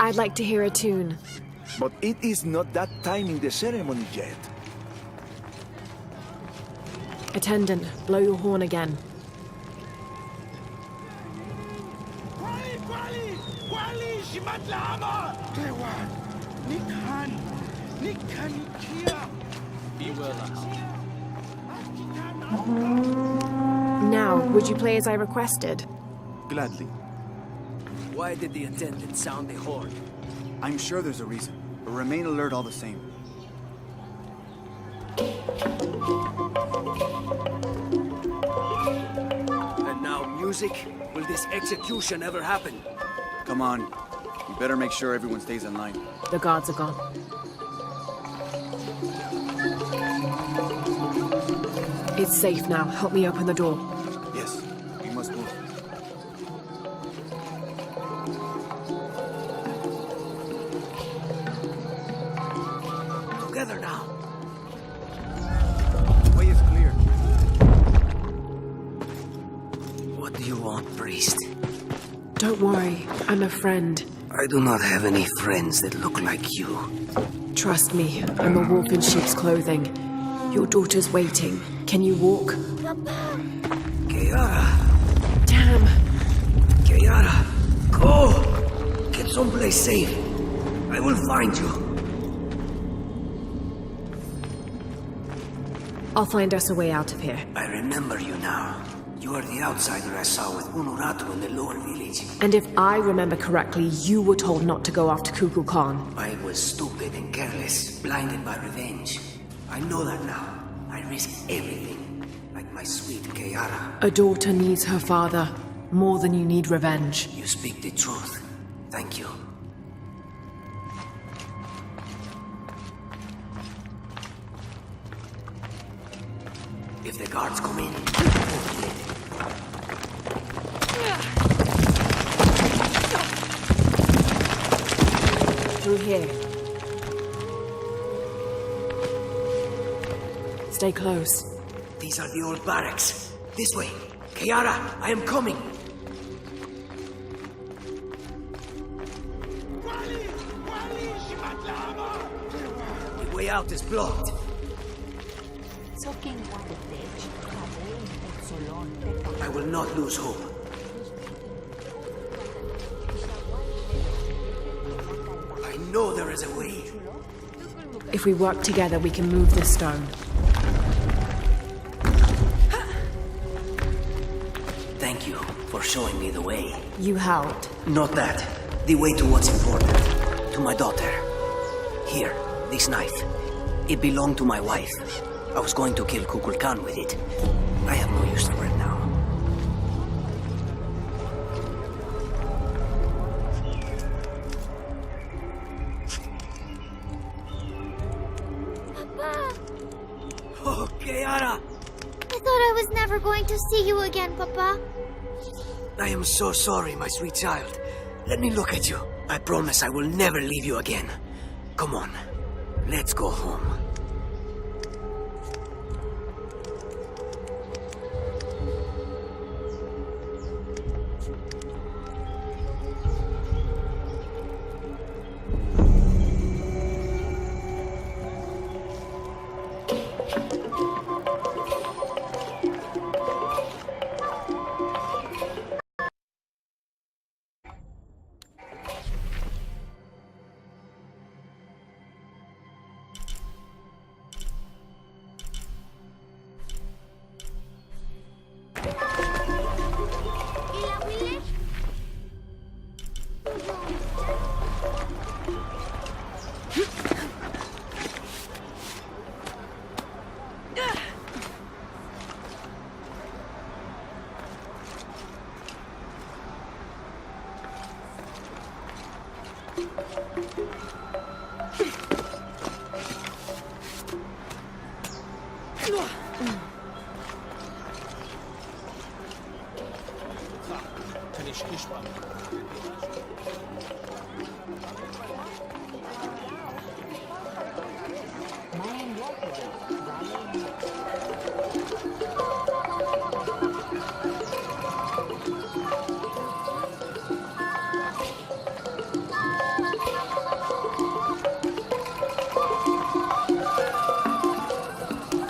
I'd like to hear a tune. But it is not that time in the ceremony yet. Attendant, blow your horn again. Now, would you play as I requested? Gladly. Why did the attendant sound the horn? I'm sure there's a reason, but remain alert all the same. And now music? Will this execution ever happen? Come on. We better make sure everyone stays in line. The guards are gone. It's safe now. Help me open the door. Yes, we must move. Together now. The way is clear. What do you want, priest? Don't worry. I'm a friend. I do not have any friends that look like you. Trust me. I'm a wolf in sheep's clothing. Your daughter's waiting. Can you walk? Papa! Kiara! Damn! Kiara! Go! Get someplace safe. I will find you. I'll find us a way out of here. I remember you now. You are the outsider I saw with Unuratu in the lower village. And if I remember correctly, you were told not to go after Kukulkan. Khan. I was stupid and careless, blinded by revenge. I know that now. I risked everything, like my sweet Kiara. A daughter needs her father more than you need revenge. You speak the truth. Thank you. If the guards come in, through here. Stay close. these are the old barracks. This way. Kiara, I am coming. The way out is blocked. I will not lose hope. I know there is a way. If we work together, we can move this stone. Thank you for showing me the way. You helped. Not that. The way to what's important. To my daughter. Here, this knife. It belonged to my wife. I was going to kill Kukulkan with it. I have no use for it now. Papa! Oh, Kiara! I thought I was never going to see you again, Papa. I am so sorry, my sweet child. Let me look at you. I promise I will never leave you again. Come on. Let's go home.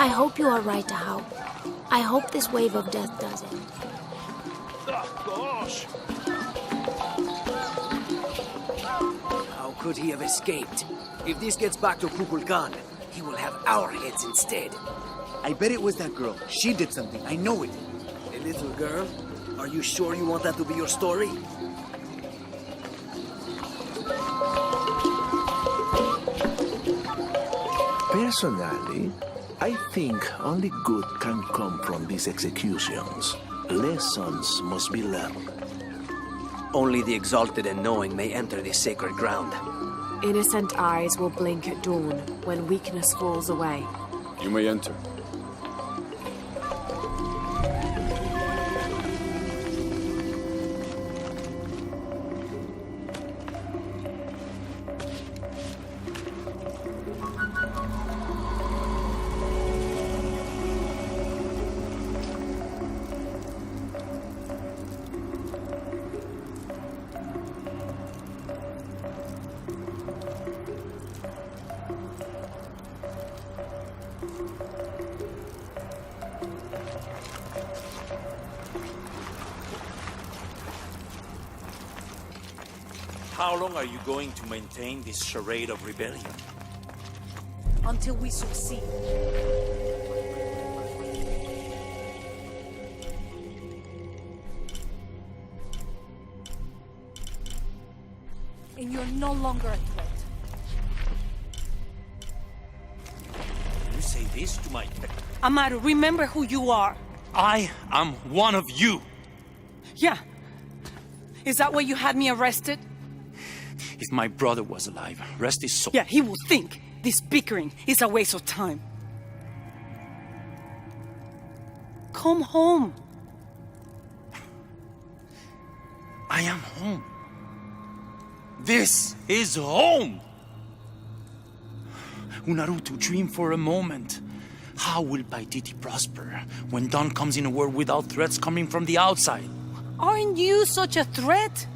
I hope you are right to help. I hope this wave of death does it. How could he have escaped? If this gets back to Kukulkan, he will have our heads instead. I bet it was that girl. She did something. I know it. A little girl? Are you sure you want that to be your story? Personally, I think only good can come from these executions. Lessons must be learned. Only the exalted and knowing may enter this sacred ground. Innocent eyes will blink at dawn when weakness falls away. You may enter. How long are you going to maintain this charade of rebellion? Until we succeed. And you're no longer a threat. You say this to my... Amaru, remember who you are. I am one of you. Yeah. Is that why you had me arrested? If my brother was alive, rest his soul. Yeah, he will think this bickering is a waste of time. Come home. I am home. This is home. Unarutu, dream for a moment. How will Paititi prosper when dawn comes in a world without threats coming from the outside? Aren't you such a threat?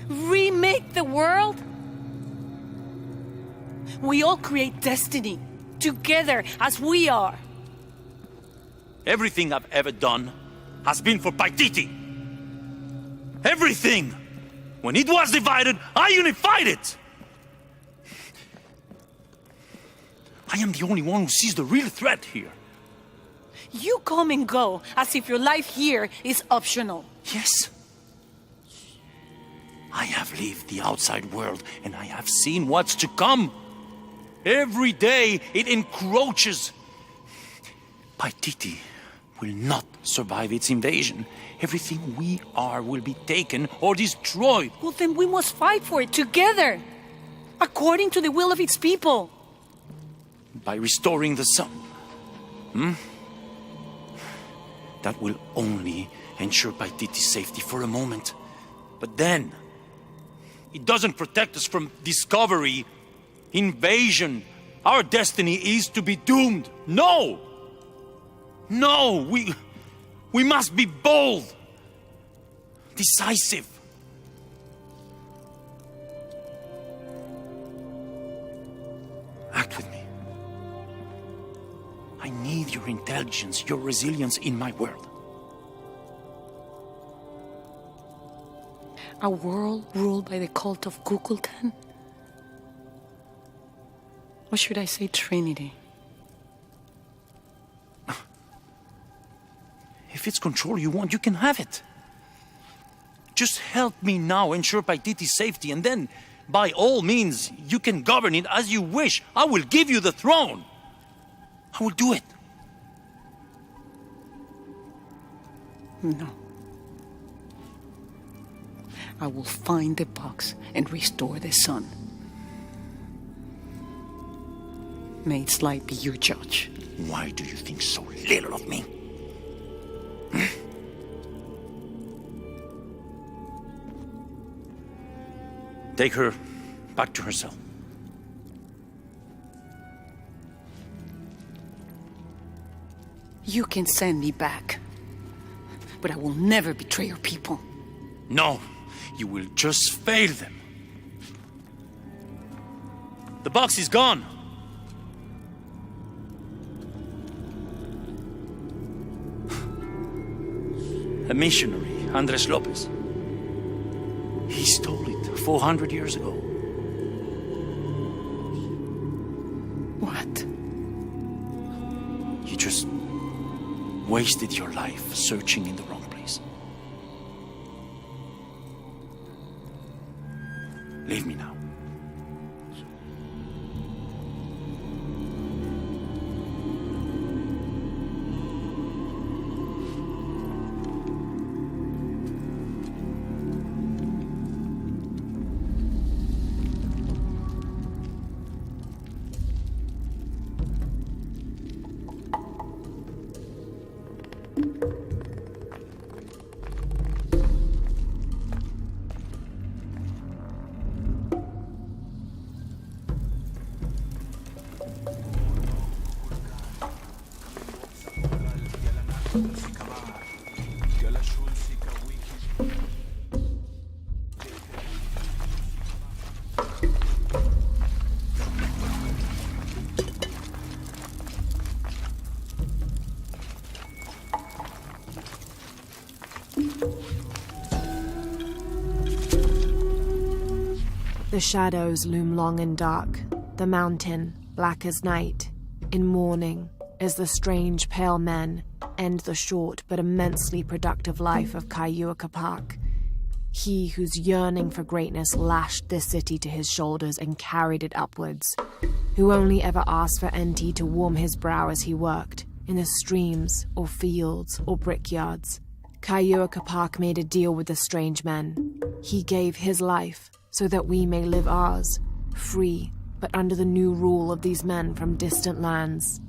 Remake the world? We all create destiny, together as we are. Everything I've ever done has been for Paititi. Everything! When it was divided, I unified it! I am the only one who sees the real threat here. You come and go as if your life here is optional. Yes. I have lived the outside world, and I have seen what's to come. Every day, it encroaches. Paititi will not survive its invasion. Everything we are will be taken or destroyed. Well, then we must fight for it together, according to the will of its people. By restoring the sun. That will only ensure Paititi's safety for a moment. But then, it doesn't protect us from discovery, invasion. Our destiny is to be doomed. No! No! We must be bold, decisive. Act with me. I need your intelligence, your resilience in my world. A world ruled by the cult of Kukulkan? Or should I say Trinity? If it's control you want, you can have it. Just help me now ensure Paititi's safety, and then, by all means, you can govern it as you wish. I will give you the throne. I will do it. No. I will find the box and restore the sun. May its light be your judge. Why do you think so little of me? Take her back to her cell. You can send me back, but I will never betray your people. No, you will just fail them. The box is gone. a missionary, Andres Lopez. He stole it 400 years ago. What? You just wasted your life searching in the wrong place. Leave me now. The shadows loom long and dark, the mountain black as night, in mourning as the strange pale men end the short but immensely productive life of Kaiyua Kapak. He whose yearning for greatness lashed this city to his shoulders and carried it upwards, who only ever asked for Enti to warm his brow as he worked, in the streams or fields or brickyards. Kaiyua Kapak made a deal with the strange men. He gave his life so that we may live ours, free, but under the new rule of these men from distant lands.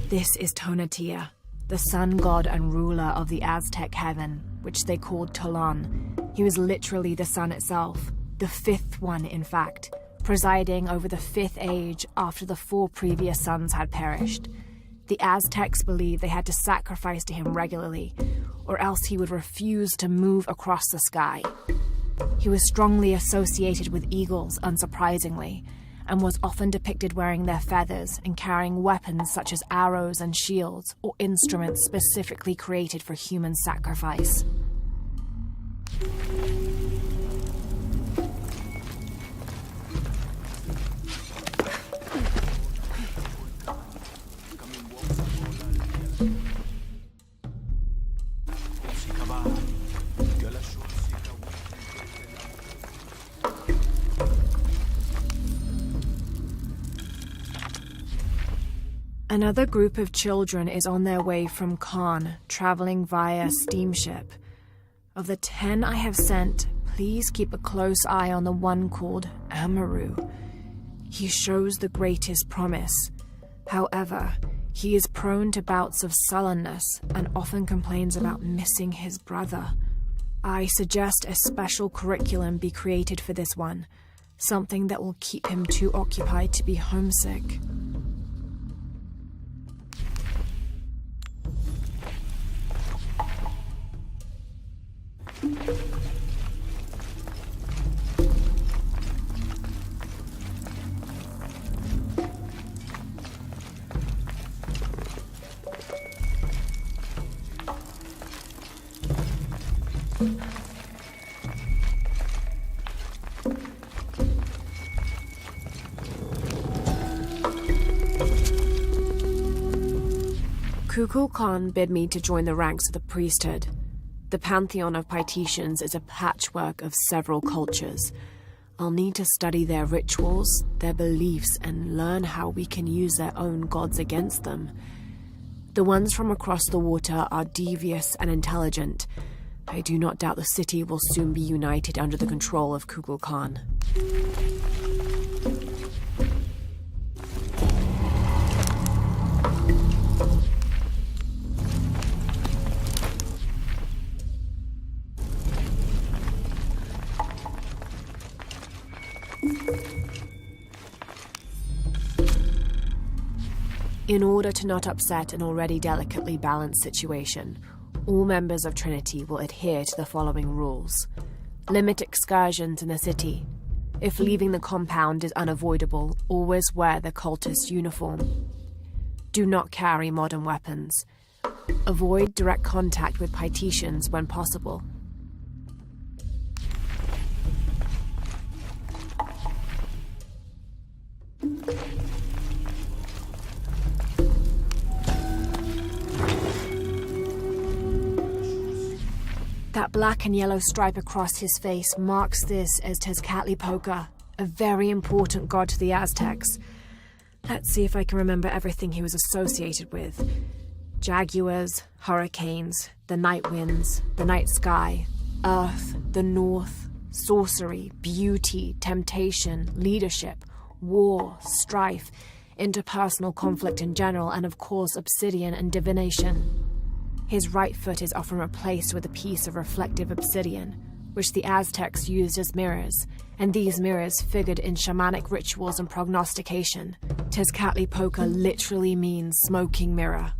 This is Tonatiuh, the sun god and ruler of the Aztec heaven, which they called Tolan. He was literally the sun itself, the fifth one in fact, presiding over the fifth age after the 4 previous suns had perished. The Aztecs believed they had to sacrifice to him regularly, or else he would refuse to move across the sky. He was strongly associated with eagles, unsurprisingly, and was often depicted wearing their feathers and carrying weapons such as arrows and shields, or instruments specifically created for human sacrifice. Another group of children is on their way from Khan, traveling via steamship. Of the 10 I have sent, please keep a close eye on the one called Amaru. He shows the greatest promise. However, he is prone to bouts of sullenness and often complains about missing his brother. I suggest a special curriculum be created for this one, something that will keep him too occupied to be homesick. Kukulkan bid me to join the ranks of the priesthood. The pantheon of Paititians is a patchwork of several cultures. I'll need to study their rituals, their beliefs, and learn how we can use their own gods against them. The ones from across the water are devious and intelligent. I do not doubt the city will soon be united under the control of Kukulkan. In order to not upset an already delicately balanced situation, all members of Trinity will adhere to the following rules. Limit excursions in the city. If leaving the compound is unavoidable, always wear the cultist uniform. Do not carry modern weapons. Avoid direct contact with Paititians when possible. That black and yellow stripe across his face marks this as Tezcatlipoca, a very important god to the Aztecs. Let's see if I can remember everything he was associated with. Jaguars, hurricanes, the night winds, the night sky, earth, the north, sorcery, beauty, temptation, leadership, war, strife, interpersonal conflict in general, and of course obsidian and divination. His right foot is often replaced with a piece of reflective obsidian, which the Aztecs used as mirrors, and these mirrors figured in shamanic rituals and prognostication. Tezcatlipoca literally means smoking mirror.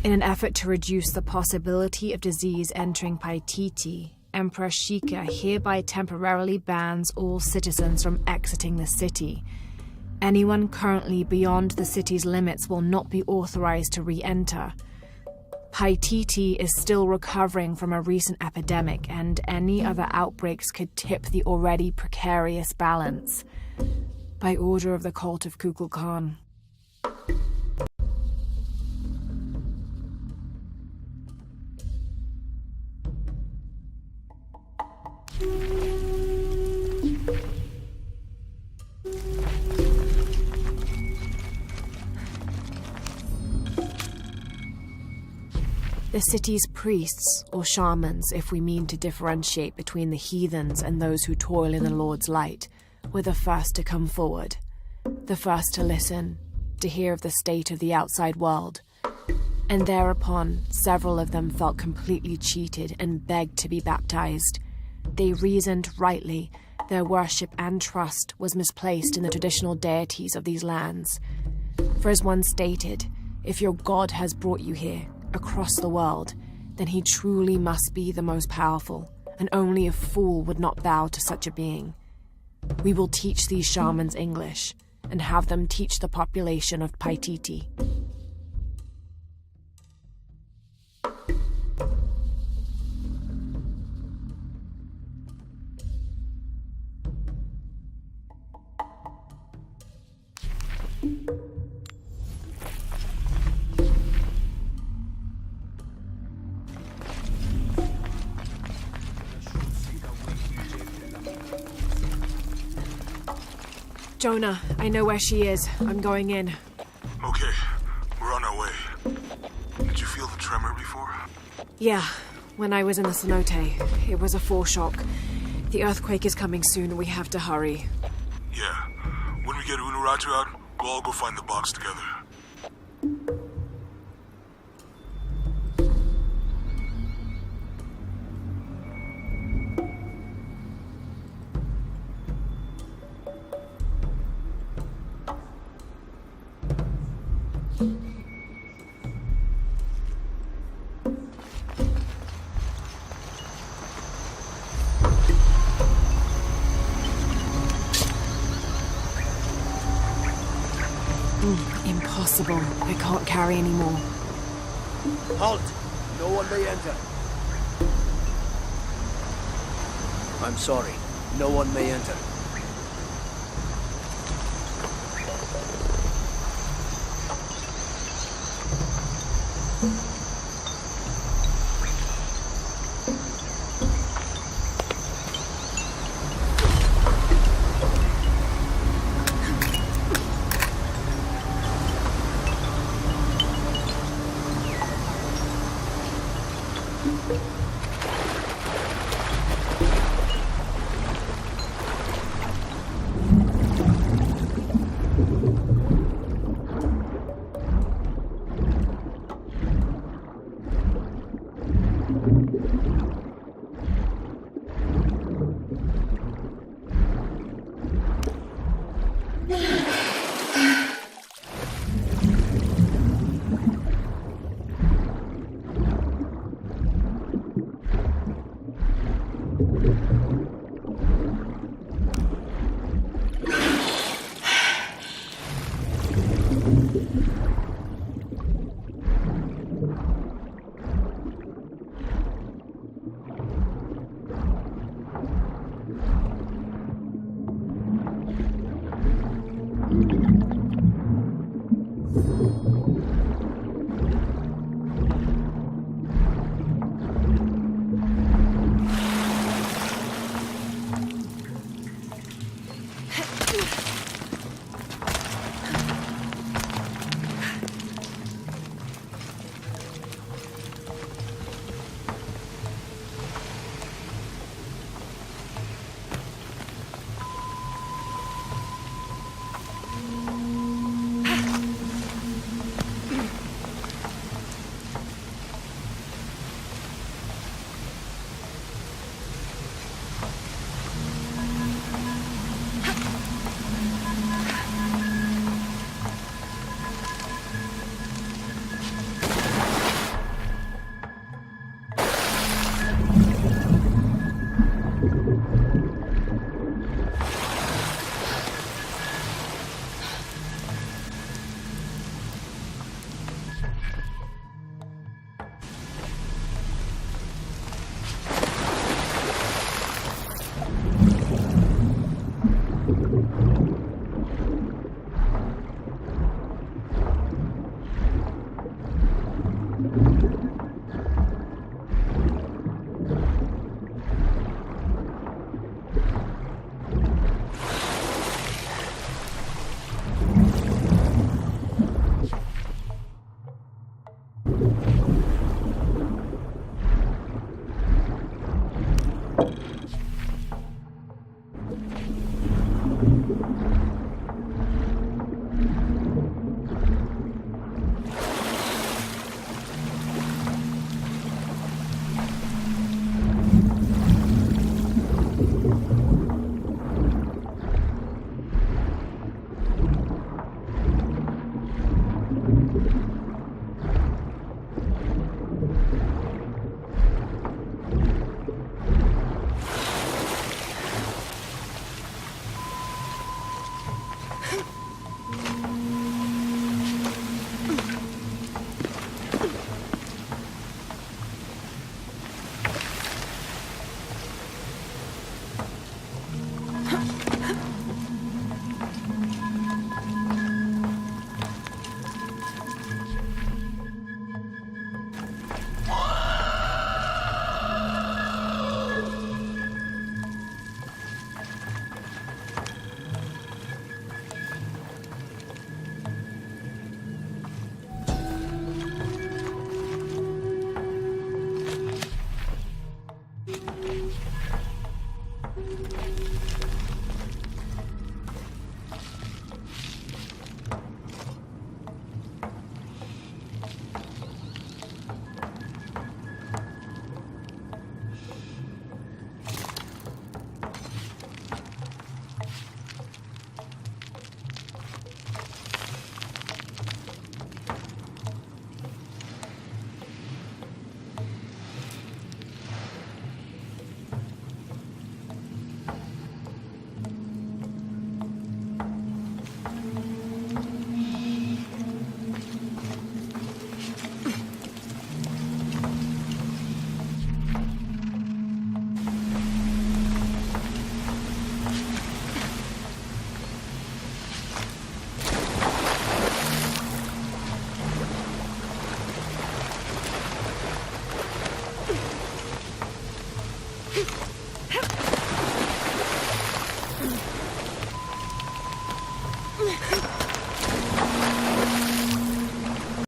In an effort to reduce the possibility of disease entering Paititi, Emperor Shika hereby temporarily bans all citizens from exiting the city. Anyone currently beyond the city's limits will not be authorized to re-enter. Paititi is still recovering from a recent epidemic, and any other outbreaks could tip the already precarious balance. By order of the cult of Kukulkan. The city's priests, or shamans, if we mean to differentiate between the heathens and those who toil in the Lord's light, were the first to come forward, the first to listen, to hear of the state of the outside world. And thereupon, several of them felt completely cheated and begged to be baptized. They reasoned rightly their worship and trust was misplaced in the traditional deities of these lands. For as one stated, if your God has brought you here, across the world, then he truly must be the most powerful, and only a fool would not bow to such a being. We will teach these shamans English, and have them teach the population of Paititi. Jonah, I know where she is. I'm going in. Okay, we're on our way. Did you feel the tremor before? Yeah, when I was in the cenote. It was a foreshock. The earthquake is coming soon. We have to hurry. Yeah. When we get Unuratu out, we'll all go find the box together. Impossible. I can't carry anymore. Halt! No one may enter. I'm sorry. No one may enter.